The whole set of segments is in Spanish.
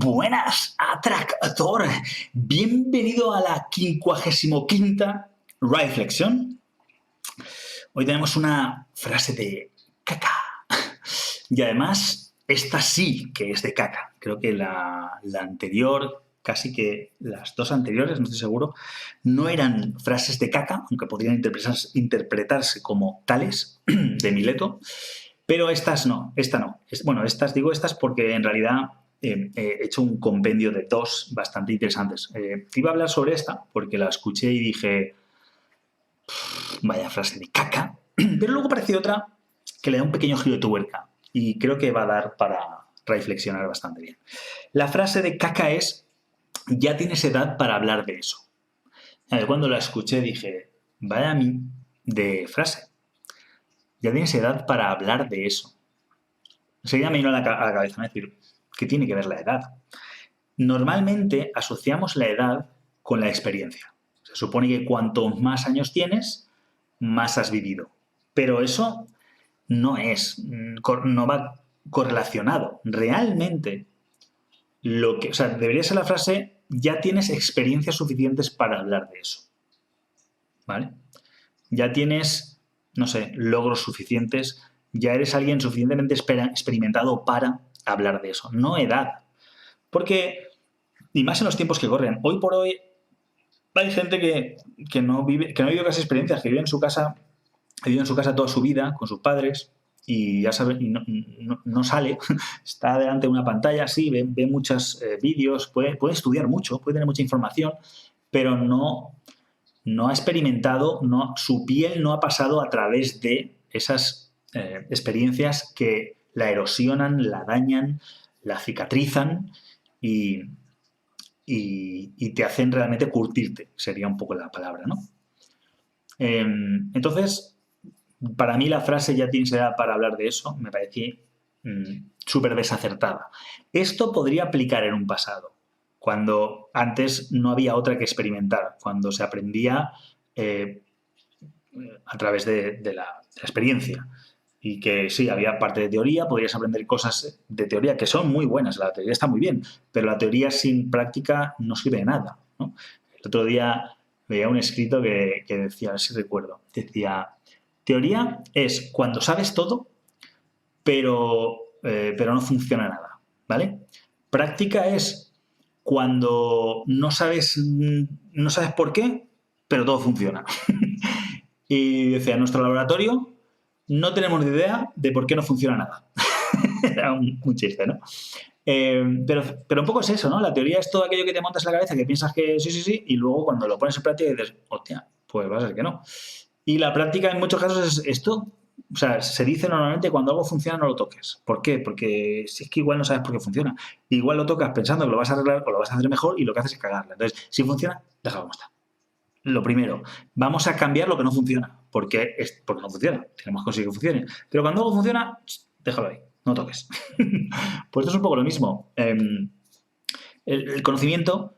Buenas, atractor. Bienvenido a la 55ª reflexión. Hoy tenemos una frase de caca. Y además, esta sí que es de caca. Creo que la anterior, casi que las dos anteriores, no estoy seguro, no eran frases de caca, aunque podrían interpretarse como tales, de Mileto. Pero estas no, esta no. Bueno, digo estas porque en realidad he hecho un compendio de dos bastante interesantes. Iba a hablar sobre esta porque la escuché y dije, vaya frase de caca, pero luego apareció otra que le da un pequeño giro de tuerca y creo que va a dar para reflexionar bastante bien. La frase de caca es, ya tienes edad para hablar de eso. Cuando la escuché dije, vaya a mí de frase. Ya tienes edad para hablar de eso. Enseguida me vino a la cabeza, ¿no? Es decir, ¿qué tiene que ver la edad? Normalmente asociamos la edad con la experiencia. Se supone que cuanto más años tienes, más has vivido. Pero eso no va correlacionado. Realmente, debería ser la frase, ya tienes experiencias suficientes para hablar de eso. ¿Vale? Ya tienes, no sé, logros suficientes, ya eres alguien suficientemente experimentado para hablar de eso, no edad. Porque, y más en los tiempos que corren, hoy por hoy hay gente que no ha vivido casi experiencias, que vive en su casa toda su vida con sus padres y ya sabe, y no sale, está delante de una pantalla, sí, ve muchos vídeos, puede estudiar mucho, puede tener mucha información, pero no ha experimentado, su piel no ha pasado a través de esas experiencias que la erosionan, la dañan, la cicatrizan y te hacen realmente curtirte, sería un poco la palabra, ¿no? Entonces, para mí la frase ya tienes edad para hablar de eso me parece súper desacertada. Esto podría aplicar en un pasado, cuando antes no había otra que experimentar, cuando se aprendía a través de la experiencia. Y que sí, había parte de teoría, podrías aprender cosas de teoría que son muy buenas, la teoría está muy bien, pero la teoría sin práctica no sirve de nada, ¿no? El otro día veía un escrito que decía, a ver si recuerdo, decía, teoría es cuando sabes todo, pero no funciona nada, ¿vale? Práctica es cuando no sabes por qué, pero todo funciona. Y decía, en nuestro laboratorio no tenemos ni idea de por qué no funciona nada. Era un chiste, ¿no? Pero un poco es eso, ¿no? La teoría es todo aquello que te montas en la cabeza, que piensas que sí, y luego cuando lo pones en práctica dices, hostia, pues va a ser que no. Y la práctica en muchos casos es esto. O sea, se dice normalmente cuando algo funciona no lo toques. ¿Por qué? Porque si es que igual no sabes por qué funciona. Igual lo tocas pensando que lo vas a arreglar o lo vas a hacer mejor y lo que haces es cagarla. Entonces, si funciona, déjalo como está. Lo primero, vamos a cambiar lo que no funciona. Porque no funciona. Tenemos que conseguir que funcione. Pero cuando algo funciona, déjalo ahí. No toques. Pues esto es un poco lo mismo. El conocimiento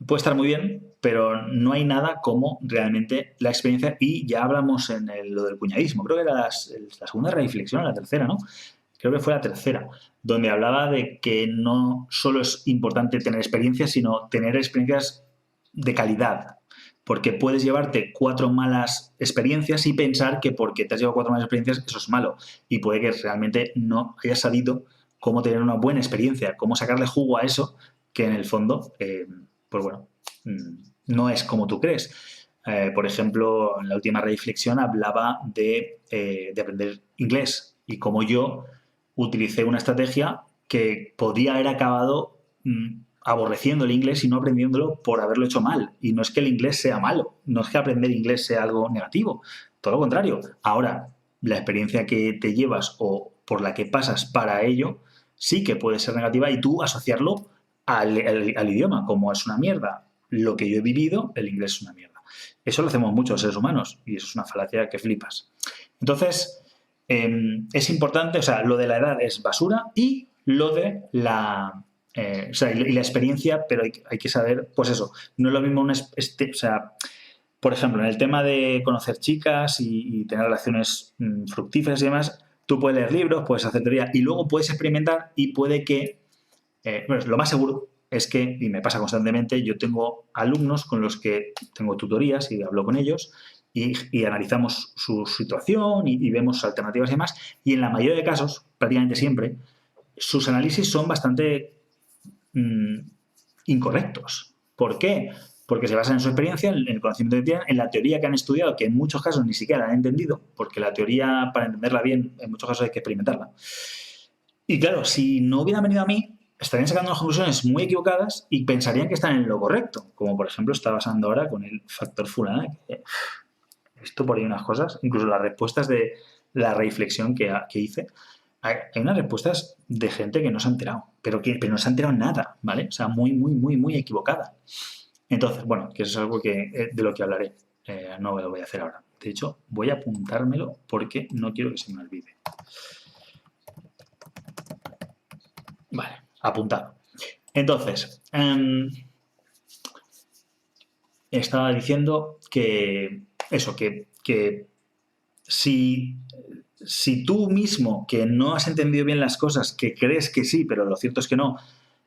puede estar muy bien, pero no hay nada como realmente la experiencia. Y ya hablamos en lo del cuñadismo. Creo que era la segunda reflexión, la tercera, ¿no? Creo que fue la tercera, donde hablaba de que no solo es importante tener experiencias, sino tener experiencias de calidad. Porque puedes llevarte 4 malas experiencias y pensar que porque te has llevado 4 malas experiencias eso es malo. Y puede que realmente no hayas sabido cómo tener una buena experiencia, cómo sacarle jugo a eso, que en el fondo, pues bueno, no es como tú crees. Por ejemplo, en la última reflexión hablaba de aprender inglés y cómo yo utilicé una estrategia que podía haber acabado aborreciendo el inglés y no aprendiéndolo por haberlo hecho mal. Y no es que el inglés sea malo, no es que aprender inglés sea algo negativo, todo lo contrario. Ahora, la experiencia que te llevas o por la que pasas para ello sí que puede ser negativa y tú asociarlo al idioma, como es una mierda. Lo que yo he vivido, el inglés es una mierda. Eso lo hacemos muchos seres humanos y eso es una falacia que flipas. Entonces, es importante, o sea, lo de la edad es basura y lo de la y la experiencia, pero hay que saber, pues eso, no es lo mismo por ejemplo, en el tema de conocer chicas y tener relaciones fructíferas y demás, tú puedes leer libros, puedes hacer teoría y luego puedes experimentar y puede que bueno, lo más seguro es que, y me pasa constantemente, yo tengo alumnos con los que tengo tutorías y hablo con ellos y analizamos su situación y vemos alternativas y demás, y en la mayoría de casos, prácticamente siempre, sus análisis son bastante mm, incorrectos. ¿Por qué? Porque se basan en su experiencia, en el conocimiento que tienen, en la teoría que han estudiado, que en muchos casos ni siquiera la han entendido, porque la teoría, para entenderla bien, en muchos casos hay que experimentarla. Y claro, si no hubieran venido a mí, estarían sacando unas conclusiones muy equivocadas y pensarían que están en lo correcto, como por ejemplo está pasando ahora con el factor fulana, que he visto por ahí unas cosas, incluso las respuestas de la reflexión que hice, hay unas respuestas de gente que no se ha enterado, pero no se ha enterado nada, ¿vale? O sea, muy, muy, muy, muy equivocada. Entonces, bueno, que eso es algo de lo que hablaré. No lo voy a hacer ahora. De hecho, voy a apuntármelo porque no quiero que se me olvide. Vale, apuntado. Entonces, estaba diciendo que eso, que si tú mismo, que no has entendido bien las cosas, que crees que sí, pero lo cierto es que no,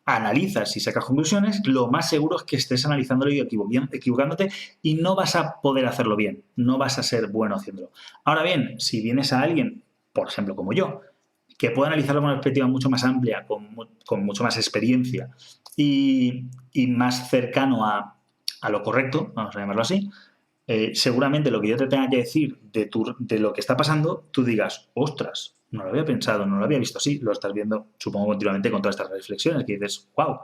analizas y sacas conclusiones, lo más seguro es que estés analizándolo y equivocándote y no vas a poder hacerlo bien, no vas a ser bueno haciéndolo. Ahora bien, si vienes a alguien, por ejemplo, como yo, que pueda analizarlo con una perspectiva mucho más amplia, con mucho más experiencia y más cercano a lo correcto, vamos a llamarlo así, seguramente lo que yo te tenga que decir de lo que está pasando, tú digas, ostras, no lo había pensado, no lo había visto así, lo estás viendo, supongo, continuamente con todas estas reflexiones, que dices, wow,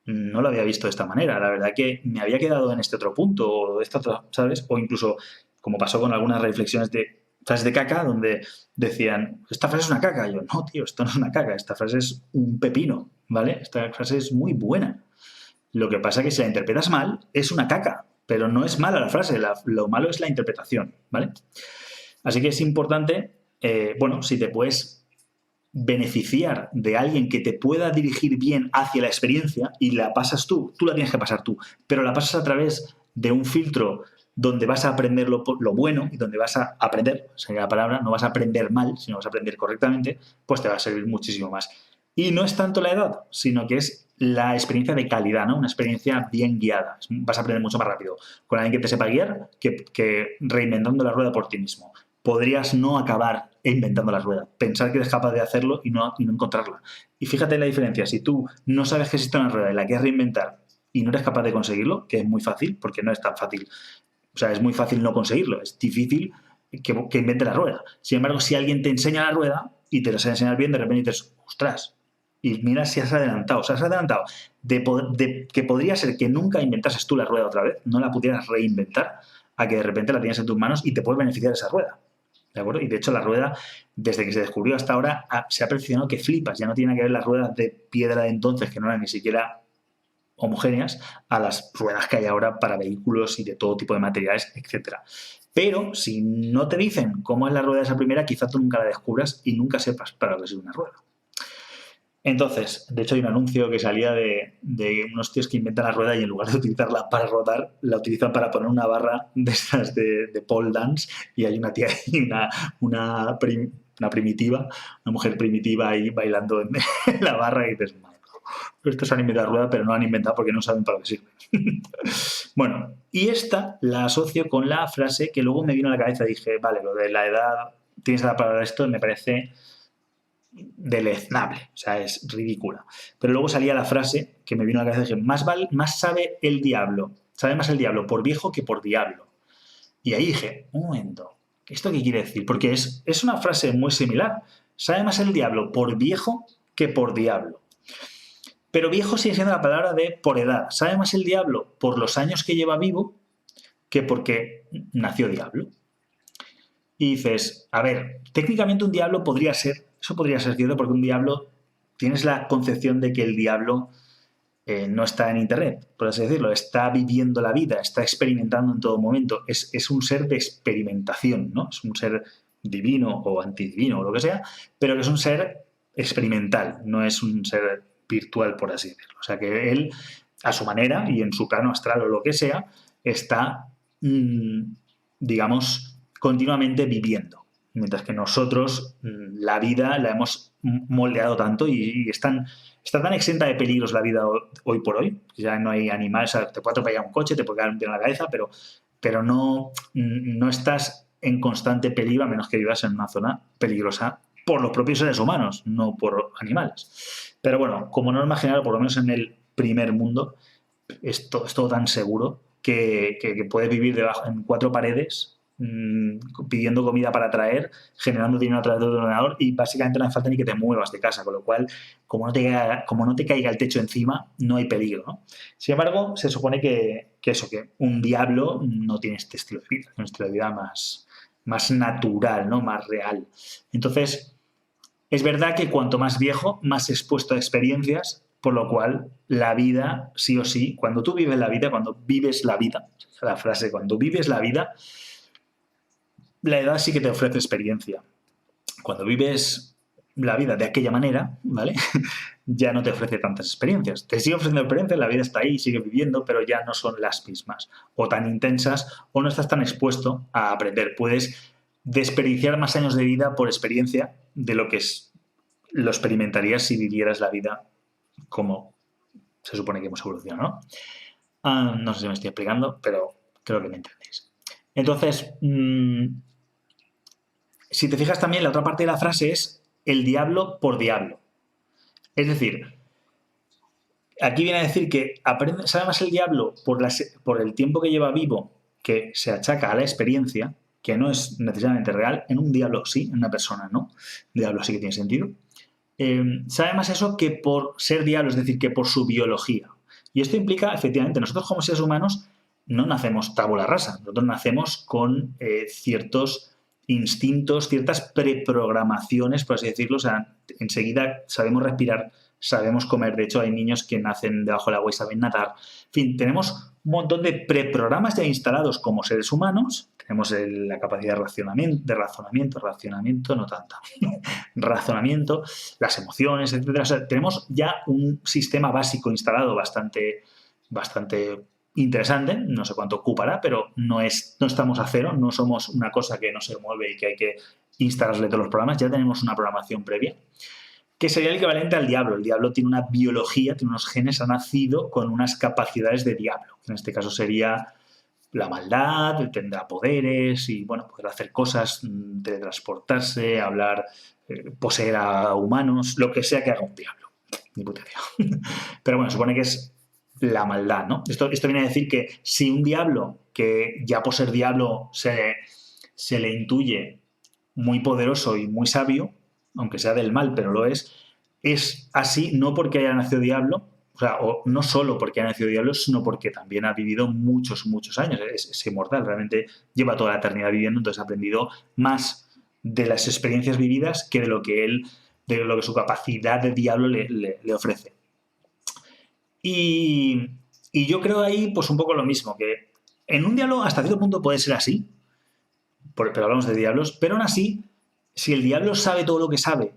no lo había visto de esta manera, la verdad que me había quedado en este otro punto, o esta otra, ¿sabes? O incluso, como pasó con algunas reflexiones de frases de caca, donde decían, esta frase es una caca, y yo, no, tío, esto no es una caca, esta frase es un pepino, ¿vale? Esta frase es muy buena. Lo que pasa es que si la interpretas mal, es una caca, pero no es mala la frase, lo malo es la interpretación, ¿vale? Así que es importante, bueno, si te puedes beneficiar de alguien que te pueda dirigir bien hacia la experiencia y la pasas tú la tienes que pasar tú, pero la pasas a través de un filtro donde vas a aprender lo bueno y donde vas a aprender, sería la palabra, no vas a aprender mal, sino vas a aprender correctamente, pues te va a servir muchísimo más. Y no es tanto la edad, sino que es la experiencia de calidad, ¿no? Una experiencia bien guiada. Vas a aprender mucho más rápido con alguien que te sepa guiar que reinventando la rueda por ti mismo. Podrías no acabar inventando la rueda, pensar que eres capaz de hacerlo y no encontrarla. Y fíjate la diferencia, si tú no sabes que existe una rueda y la quieres reinventar y no eres capaz de conseguirlo, que es muy fácil, porque no es tan fácil, o sea, es muy fácil no conseguirlo, es difícil que invente la rueda. Sin embargo, si alguien te enseña la rueda y te la sabe enseñar bien, de repente dices, ostras, y mira si has adelantado. O sea, has adelantado de que podría ser que nunca inventases tú la rueda otra vez, no la pudieras reinventar, a que de repente la tienes en tus manos y te puedes beneficiar de esa rueda. ¿De acuerdo? Y de hecho la rueda, desde que se descubrió hasta ahora, se ha perfeccionado que flipas. Ya no tiene que ver las ruedas de piedra de entonces, que no eran ni siquiera homogéneas, a las ruedas que hay ahora para vehículos y de todo tipo de materiales, etcétera. Pero si no te dicen cómo es la rueda de esa primera, quizá tú nunca la descubras y nunca sepas para lo que es una rueda. Entonces, de hecho, hay un anuncio que salía de unos tíos que inventan la rueda y en lugar de utilizarla para rodar, la utilizan para poner una barra de estas de pole dance y hay una tía y una primitiva, una mujer primitiva ahí bailando en la barra y dices, estos han inventado la rueda, pero no la han inventado porque no saben para qué sirve. Bueno, y esta la asocio con la frase que luego me vino a la cabeza y dije, vale, lo de la edad, tienes la palabra esto, me parece deleznable, o sea, es ridícula. Pero luego salía la frase que me vino a la cabeza y dije, más sabe el diablo, sabe más el diablo por viejo que por diablo. Y ahí dije, un momento, ¿esto qué quiere decir? Porque es una frase muy similar. Sabe más el diablo por viejo que por diablo. Pero viejo sigue siendo la palabra de por edad. Sabe más el diablo por los años que lleva vivo que porque nació diablo. Y dices, a ver, técnicamente un diablo podría ser, eso podría ser cierto porque un diablo, tienes la concepción de que el diablo no está en internet, por así decirlo, está viviendo la vida, está experimentando en todo momento, es un ser de experimentación, ¿no? Es un ser divino o antidivino o lo que sea, pero que es un ser experimental, no es un ser virtual, por así decirlo. O sea que él, a su manera y en su plano astral o lo que sea, está, digamos, continuamente viviendo. Mientras que nosotros la vida la hemos moldeado tanto y es tan está tan exenta de peligros la vida hoy por hoy, ya no hay animales, o sea, te puede atropellar un coche, te puede caer un tiro en la cabeza, pero no estás en constante peligro a menos que vivas en una zona peligrosa por los propios seres humanos, no por animales. Pero bueno, como norma general, por lo menos en el primer mundo, es todo tan seguro que puedes vivir en 4 paredes pidiendo comida para traer, generando dinero a través del ordenador y básicamente no hace falta ni que te muevas de casa, con lo cual, como no te caiga el techo encima, no hay peligro, ¿no? Sin embargo, se supone que un diablo no tiene este estilo de vida, un estilo de vida más natural, ¿no? Más real. Entonces, es verdad que cuanto más viejo, más expuesto a experiencias, por lo cual la vida, sí o sí, cuando vives la vida, la frase, cuando vives la vida, la edad sí que te ofrece experiencia. Cuando vives la vida de aquella manera, ¿vale? Ya no te ofrece tantas experiencias. Te sigue ofreciendo experiencias, la vida está ahí, sigue viviendo, pero ya no son las mismas, o tan intensas, o no estás tan expuesto a aprender. Puedes desperdiciar más años de vida por experiencia de lo que lo experimentarías si vivieras la vida como se supone que hemos evolucionado, ¿no? No sé si me estoy explicando, pero creo que me entendéis. Entonces, si te fijas también, la otra parte de la frase es el diablo por diablo. Es decir, aquí viene a decir que sabe más el diablo por el tiempo que lleva vivo, que se achaca a la experiencia, que no es necesariamente real. En un diablo sí, en una persona no. Un diablo sí que tiene sentido. Sabe más eso que por ser diablo, es decir, que por su biología. Y esto implica, efectivamente, nosotros como seres humanos no nacemos tabula rasa. Nosotros nacemos con ciertos instintos, ciertas preprogramaciones, por así decirlo. O sea, enseguida sabemos respirar, sabemos comer. De hecho, hay niños que nacen debajo del agua y saben nadar. En fin, tenemos un montón de preprogramas ya instalados como seres humanos. Tenemos la capacidad de razonamiento, no tanta, razonamiento, las emociones, etcétera. O sea, tenemos ya un sistema básico instalado bastante interesante, no sé cuánto ocupará, pero no estamos a cero, no somos una cosa que no se mueve y que hay que instalarle todos los programas, ya tenemos una programación previa, que sería el equivalente al diablo. El diablo tiene una biología, tiene unos genes, ha nacido con unas capacidades de diablo, que en este caso sería la maldad, tendrá poderes y, bueno, poder hacer cosas, teletransportarse, hablar, poseer a humanos, lo que sea que haga un diablo. Ni puta idea. Pero bueno, supone que es la maldad, ¿no? Esto viene a decir que si un diablo, que ya por ser diablo se le intuye muy poderoso y muy sabio, aunque sea del mal, pero lo es así no porque haya nacido diablo, o sea, o no solo porque ha nacido diablo, sino porque también ha vivido muchos, muchos años. Es inmortal, realmente lleva toda la eternidad viviendo, entonces ha aprendido más de las experiencias vividas que de lo que su capacidad de diablo le ofrece. Y yo creo ahí, pues un poco lo mismo, que en un diablo hasta cierto punto puede ser así, pero hablamos de diablos, pero aún así, si el diablo sabe todo lo que sabe,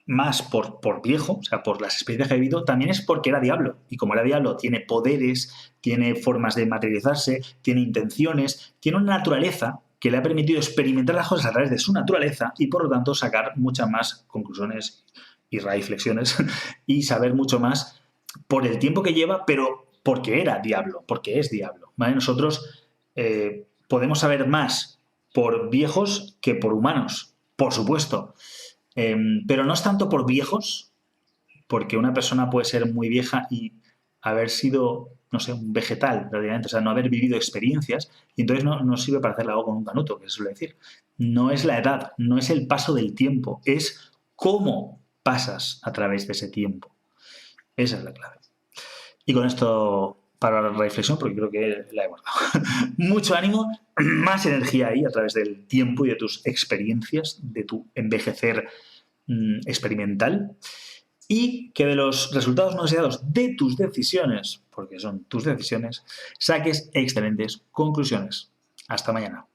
más por viejo, o sea, por las experiencias que ha vivido, también es porque era diablo. Y como era diablo, tiene poderes, tiene formas de materializarse, tiene intenciones, tiene una naturaleza que le ha permitido experimentar las cosas a través de su naturaleza y, por lo tanto, sacar muchas más conclusiones y reflexiones y saber mucho más por el tiempo que lleva, pero porque era diablo, porque es diablo, ¿vale? Nosotros podemos saber más por viejos que por humanos, por supuesto. Pero no es tanto por viejos, porque una persona puede ser muy vieja y haber sido, no sé, un vegetal, prácticamente, o sea, no haber vivido experiencias, y entonces no sirve para hacerle algo con un canuto, que se suele decir. No es la edad, no es el paso del tiempo, es cómo pasas a través de ese tiempo. Esa es la clave. Y con esto para la reflexión, porque creo que la he guardado. Mucho ánimo, más energía ahí a través del tiempo y de tus experiencias, de tu envejecer experimental, y que de los resultados no deseados de tus decisiones, porque son tus decisiones, saques excelentes conclusiones. Hasta mañana.